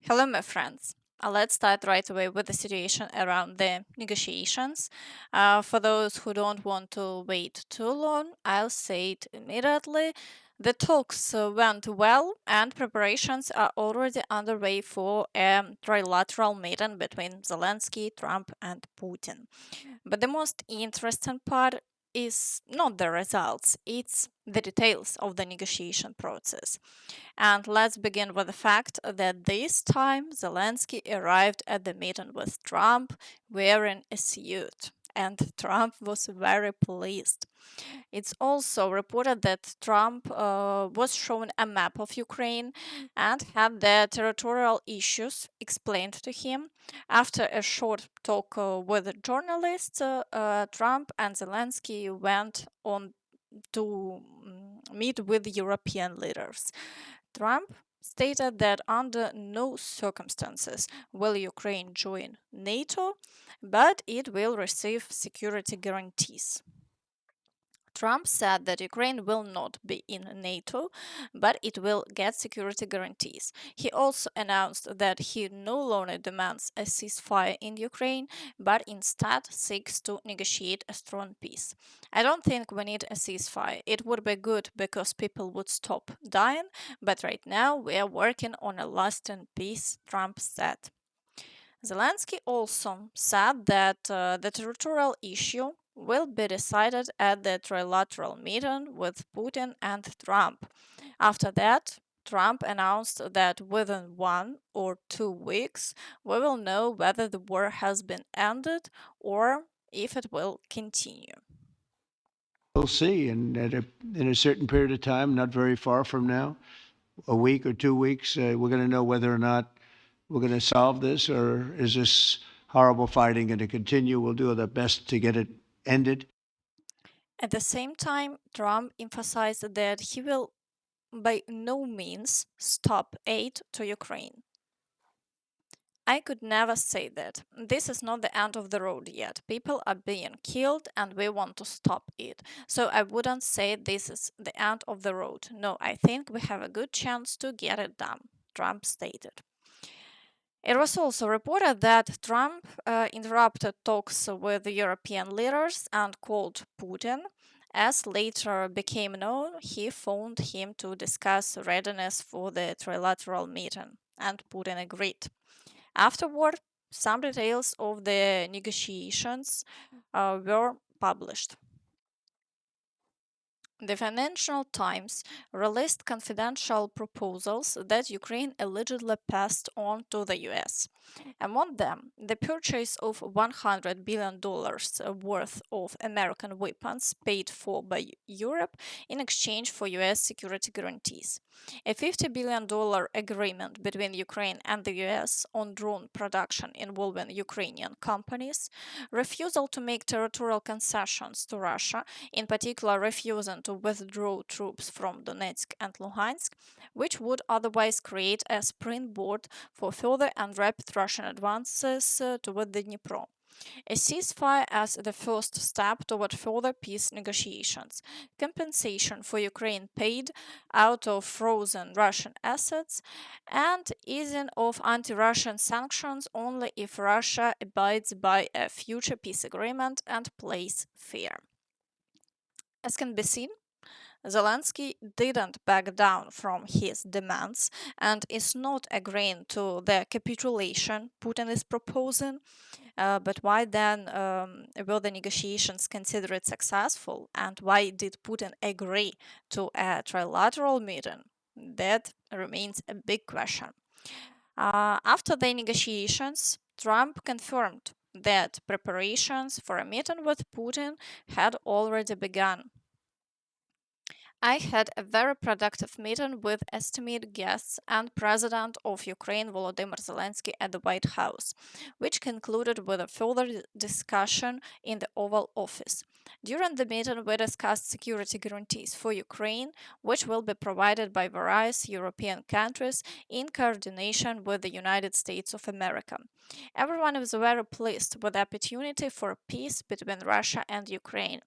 Hello, my friends. Let's start right away with the situation around the negotiations. For those who don't want to wait too long, I'll say it immediately. The talks went well, and preparations are already underway for a trilateral meeting between Zelensky, Trump, and Putin. But the most interesting part is not the results, it's the details of the negotiation process. And let's begin with the fact that this time Zelensky arrived at the meeting with Trump wearing a suit. And Trump was very pleased. It's also reported that Trump was shown a map of Ukraine and had the territorial issues explained to him. After a short talk with journalists, Trump and Zelensky went on to meet with European leaders. Trump stated that under no circumstances will Ukraine join NATO, but it will receive security guarantees. Trump said that Ukraine will not be in NATO, but it will get security guarantees. He also announced that he no longer demands a ceasefire in Ukraine, but instead seeks to negotiate a strong peace. I don't think we need a ceasefire. It would be good because people would stop dying, but right now we are working on a lasting peace, Trump said. Zelensky also said that the territorial issue will be decided at the trilateral meeting with Putin and Trump. After that, Trump announced that within 1 or 2 weeks, we will know whether the war has been ended or if it will continue. We'll see, and in a certain period of time, not very far from now, a week or 2 weeks, we're going to know whether or not we're going to solve this, or is this horrible fighting going to continue? We'll do our best to get it ended. At the same time, Trump emphasized that he will by no means stop aid to Ukraine. I could never say that. This is not the end of the road yet. People are being killed and we want to stop it. So I wouldn't say this is the end of the road. No, I think we have a good chance to get it done, Trump stated. It was also reported that Trump interrupted talks with the European leaders and called Putin. As later became known, he phoned him to discuss readiness for the trilateral meeting, and Putin agreed. Afterward, some details of the negotiations were published. The Financial Times released confidential proposals that Ukraine allegedly passed on to the US. Among them, the purchase of $100 billion worth of American weapons paid for by Europe in exchange for US security guarantees. A $50 billion agreement between Ukraine and the US on drone production involving Ukrainian companies, refusal to make territorial concessions to Russia, in particular refusing to withdraw troops from Donetsk and Luhansk, which would otherwise create a springboard for further and rapid Russian advances toward the Dnipro. A ceasefire as the first step toward further peace negotiations, compensation for Ukraine paid out of frozen Russian assets, and easing of anti-Russian sanctions only if Russia abides by a future peace agreement and plays fair. As can be seen, Zelensky didn't back down from his demands and is not agreeing to the capitulation Putin is proposing. But why then were the negotiations considered successful, and why did Putin agree to a trilateral meeting? That remains a big question. After the negotiations, Trump confirmed that preparations for a meeting with Putin had already begun. I had a very productive meeting with esteemed guests and President of Ukraine Volodymyr Zelensky at the White House, which concluded with a further discussion in the Oval Office. During the meeting, we discussed security guarantees for Ukraine, which will be provided by various European countries in coordination with the United States of America. Everyone was very pleased with the opportunity for peace between Russia and Ukraine.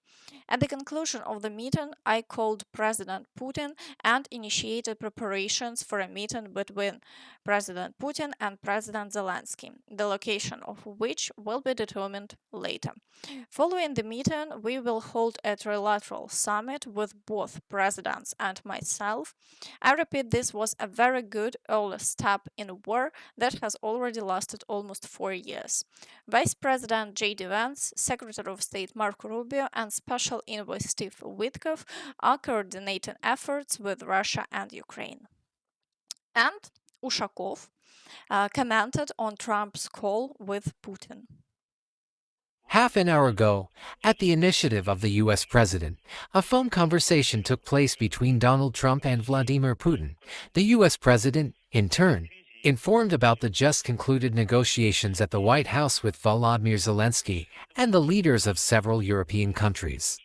At the conclusion of the meeting, I called President Putin and initiated preparations for a meeting between President Putin and President Zelensky, the location of which will be determined later. Following the meeting, we will hold a trilateral summit with both presidents and myself. I repeat, this was a very good early step in a war that has already lasted almost 4 years. Vice President J.D. Vance, Secretary of State Marco Rubio, and Special Envoy Steve Witkoff are coordinating efforts with Russia and Ukraine. And Ushakov commented on Trump's call with Putin. Half an hour ago, at the initiative of the U.S. President, a phone conversation took place between Donald Trump and Vladimir Putin. The U.S. President, in turn, informed about the just concluded negotiations at the White House with Volodymyr Zelensky and the leaders of several European countries.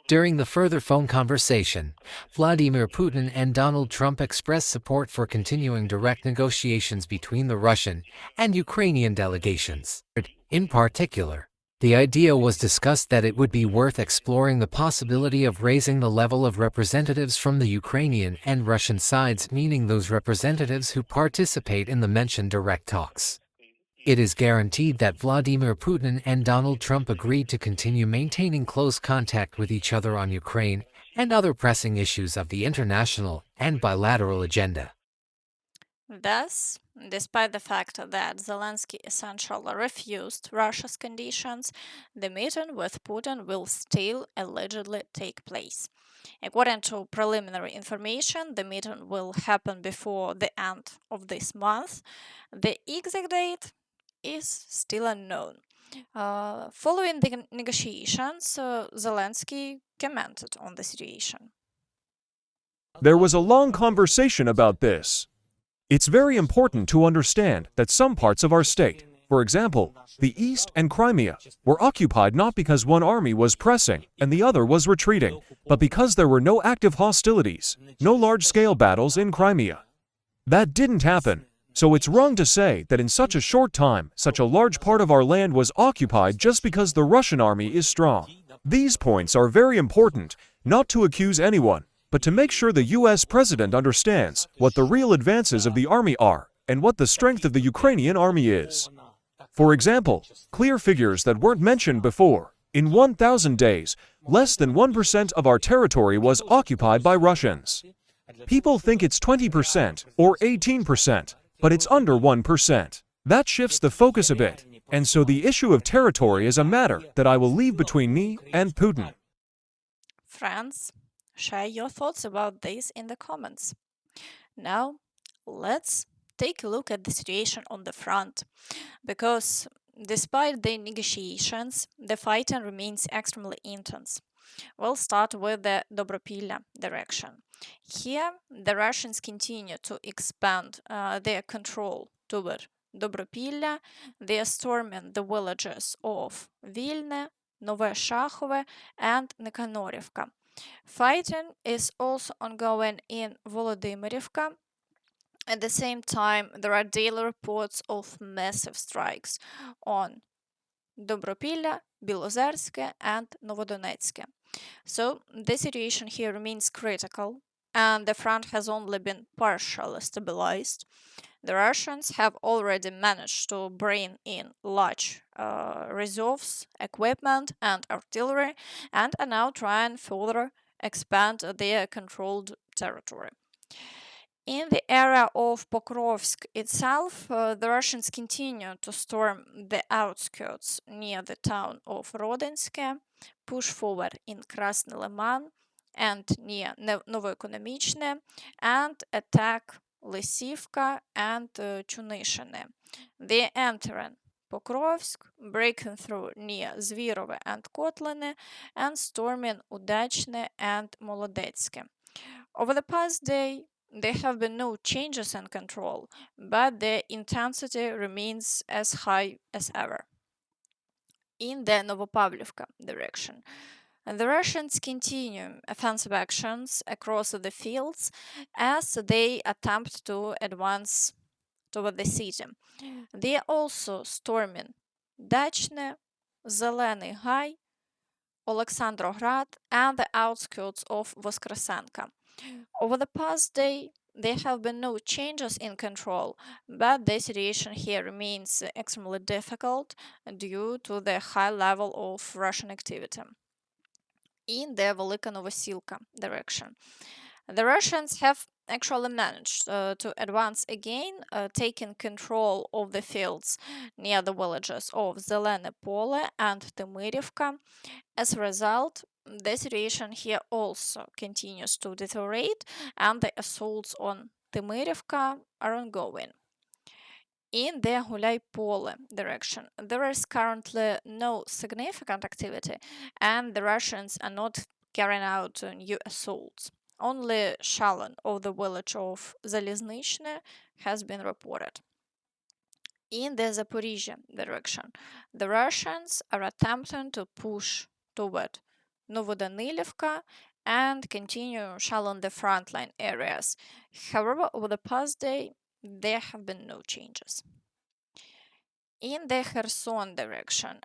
During the further phone conversation, Vladimir Putin and Donald Trump expressed support for continuing direct negotiations between the Russian and Ukrainian delegations. In particular, the idea was discussed that it would be worth exploring the possibility of raising the level of representatives from the Ukrainian and Russian sides, meaning those representatives who participate in the mentioned direct talks. It is guaranteed that Vladimir Putin and Donald Trump agreed to continue maintaining close contact with each other on Ukraine and other pressing issues of the international and bilateral agenda. Thus, despite the fact that Zelensky essentially refused Russia's conditions, the meeting with Putin will still allegedly take place. According to preliminary information, the meeting will happen before the end of this month. The exact date is still unknown. Following the negotiations, Zelensky commented on the situation. There was a long conversation about this. It's very important to understand that some parts of our state, for example, the East and Crimea, were occupied not because one army was pressing and the other was retreating, but because there were no active hostilities, no large-scale battles in Crimea. That didn't happen, so it's wrong to say that in such a short time, such a large part of our land was occupied just because the Russian army is strong. These points are very important, not to accuse anyone, but to make sure the U.S. President understands what the real advances of the army are and what the strength of the Ukrainian army is. For example, clear figures that weren't mentioned before. In 1,000 days, less than 1% of our territory was occupied by Russians. People think it's 20% or 18%, but it's under 1%. That shifts the focus a bit, and so the issue of territory is a matter that I will leave between me and Putin. Friends, share your thoughts about this in the comments. Now, let's take a look at the situation on the front, because despite the negotiations, the fighting remains extremely intense. We'll start with the Dobropillia direction. Here, the Russians continue to expand their control toward Dobropillia. They are storming the villages of Vilne, Nove Shahove, and Nikhanorivka. Fighting is also ongoing in Volodymyrivka. At the same time, there are daily reports of massive strikes on Dobropillia, Bilozerske, and Novodonetske. So the situation here remains critical, and the front has only been partially stabilized. The Russians have already managed to bring in large reserves, equipment, and artillery, and are now trying further expand their controlled territory. In the area of Pokrovsk itself, the Russians continue to storm the outskirts near the town of Rodinske, push forward in Krasny Lyman and near Novoekonomichne, and attack Lysivka and Chunishine. They are entering Pokrovsk, breaking through near Zvirove and Kotlene, and storming Udachne and Molodetske. Over the past day, there have been no changes in control, but the intensity remains as high as ever. In the Novopavlivka direction, the Russians continue offensive actions across the fields as they attempt to advance toward the city. They are also storming Dachne, Zelene Pole, Oleksandrograd, and the outskirts of Voskresenka. Over the past day, there have been no changes in control, but the situation here remains extremely difficult due to the high level of Russian activity. In the Velyka Novosilka direction, the Russians have actually managed to advance again, taking control of the fields near the villages of Zelene Pole and Tymyrivka. As a result, the situation here also continues to deteriorate, and the assaults on Tymyrivka are ongoing. In the Huliaipole direction, there is currently no significant activity, and the Russians are not carrying out new assaults. Only shelling of the village of Zaleznychne has been reported. In the Zaporizhzhia direction, the Russians are attempting to push toward Novodanilivka and continue shelling the frontline areas. However, over the past day, there have been no changes. In the Kherson direction,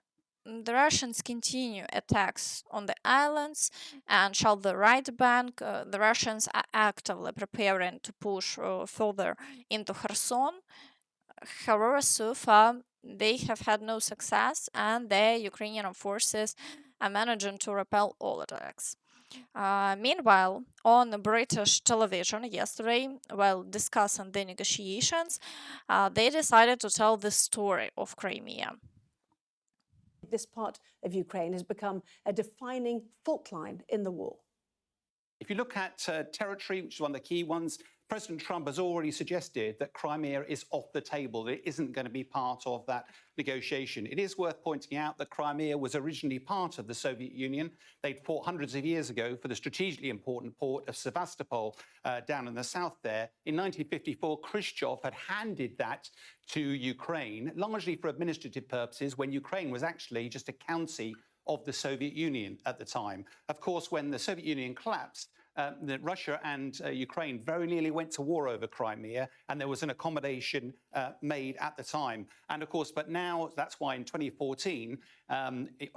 the Russians continue attacks on the islands and shell the right bank. The Russians are actively preparing to push further into Kherson. However, so far they have had no success, and the Ukrainian forces are managing to repel all attacks. Meanwhile, on British television yesterday, while discussing the negotiations, they decided to tell the story of Crimea. This part of Ukraine has become a defining fault line in the war. If you look at territory, which is one of the key ones, President Trump has already suggested that Crimea is off the table, that it isn't going to be part of that negotiation. It is worth pointing out that Crimea was originally part of the Soviet Union. They'd fought hundreds of years ago for the strategically important port of Sevastopol down in the south there. In 1954, Khrushchev had handed that to Ukraine, largely for administrative purposes, when Ukraine was actually just a county of the Soviet Union at the time. Of course, when the Soviet Union collapsed, Russia and Ukraine very nearly went to war over Crimea, and there was an accommodation made at the time. And of course, but now that's why in 2014,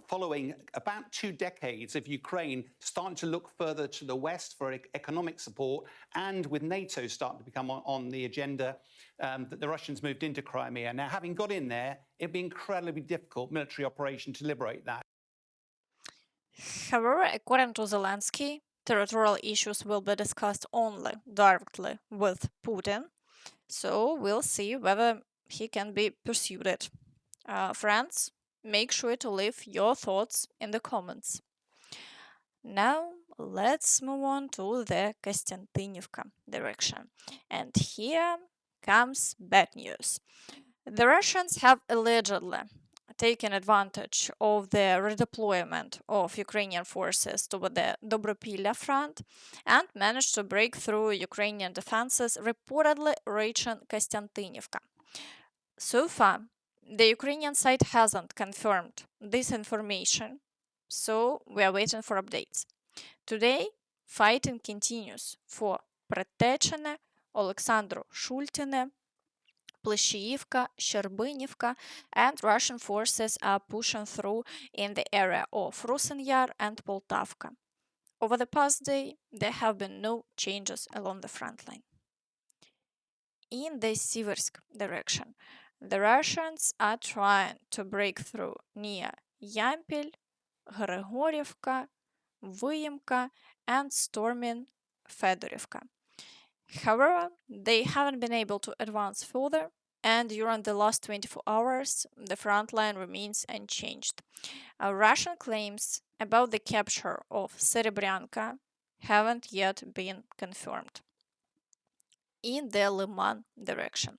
following about 2 decades of Ukraine starting to look further to the West for economic support, and with NATO starting to become on the agenda, that the Russians moved into Crimea. Now, having got in there, it'd be incredibly difficult military operation to liberate that. However, according to Zelensky, territorial issues will be discussed only directly with Putin, so we'll see whether he can be persuaded. Friends, make sure to leave your thoughts in the comments. Now, let's move on to the Kostyantynivka direction. And here comes bad news. The Russians have allegedly taken advantage of the redeployment of Ukrainian forces toward the Dobropillia front and managed to break through Ukrainian defenses, reportedly reaching Kostyantynivka. So far, the Ukrainian side hasn't confirmed this information, so we are waiting for updates. Today, fighting continues for Pretechene, Oleksandro Shultine, Pleshiivka, Sherbinivka, and Russian forces are pushing through in the area of Rusynyar and Poltavka. Over the past day, there have been no changes along the front line. In the Siversk direction, the Russians are trying to break through near Yampil, Grigorivka, Vyimka, and storming Fedorivka. However, they haven't been able to advance further, and during the last 24 hours, the front line remains unchanged. Russian claims about the capture of Serebryanka haven't yet been confirmed. In the Lyman direction,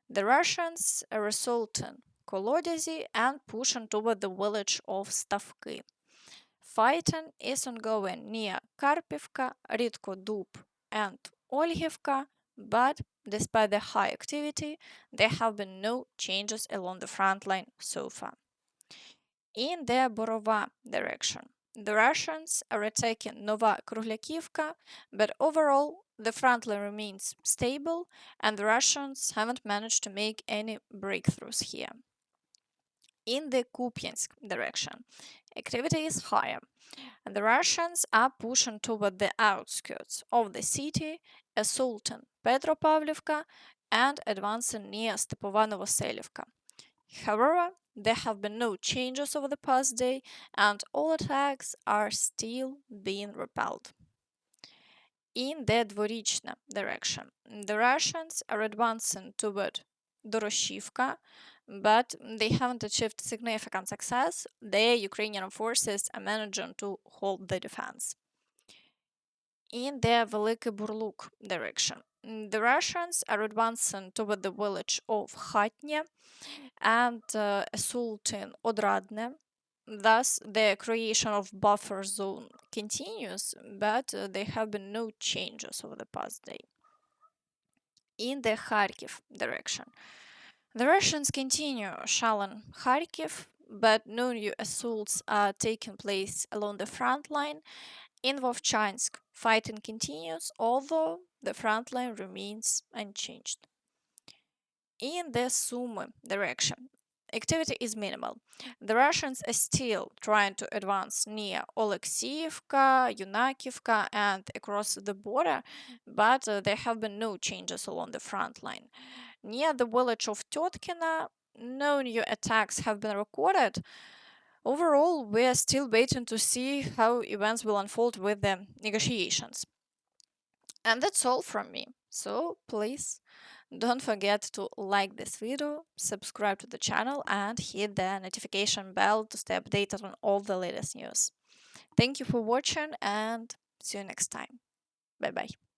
the Russians are assaulting Kolodezi and pushing toward the village of Stavky. Fighting is ongoing near Kharkivka, Ridko-Dub, and Olgivka, but despite the high activity, there have been no changes along the front line so far. In the Borova direction, the Russians are attacking Nova Kruhlякivka, but overall, the front line remains stable, and the Russians haven't managed to make any breakthroughs here. In the Kupiansk direction, activity is higher, and the Russians are pushing toward the outskirts of the city, assaulting Petropavlivka and advancing near Stepova Novoselivka. However, there have been no changes over the past day, and all attacks are still being repelled. In the Dvorichna direction, the Russians are advancing toward Doroshivka, but they haven't achieved significant success. The Ukrainian forces are managing to hold the defense. In the Velykyi Burluk direction, the Russians are advancing toward the village of Khatnya and assaulting Odradne. Thus, the creation of buffer zone continues, but there have been no changes over the past day. In the Kharkiv direction, the Russians continue shelling Kharkiv, but no new assaults are taking place along the front line. In Vovchansk, fighting continues, although the front line remains unchanged. In the Sumy direction, activity is minimal. The Russians are still trying to advance near Oleksiivka, Yunakivka, and across the border, but there have been no changes along the front line. Near the village of Tyotkina, no new attacks have been recorded. Overall, we are still waiting to see how events will unfold with the negotiations. And that's all from me. So please don't forget to like this video, subscribe to the channel, and hit the notification bell to stay updated on all the latest news. Thank you for watching and see you next time. Bye bye.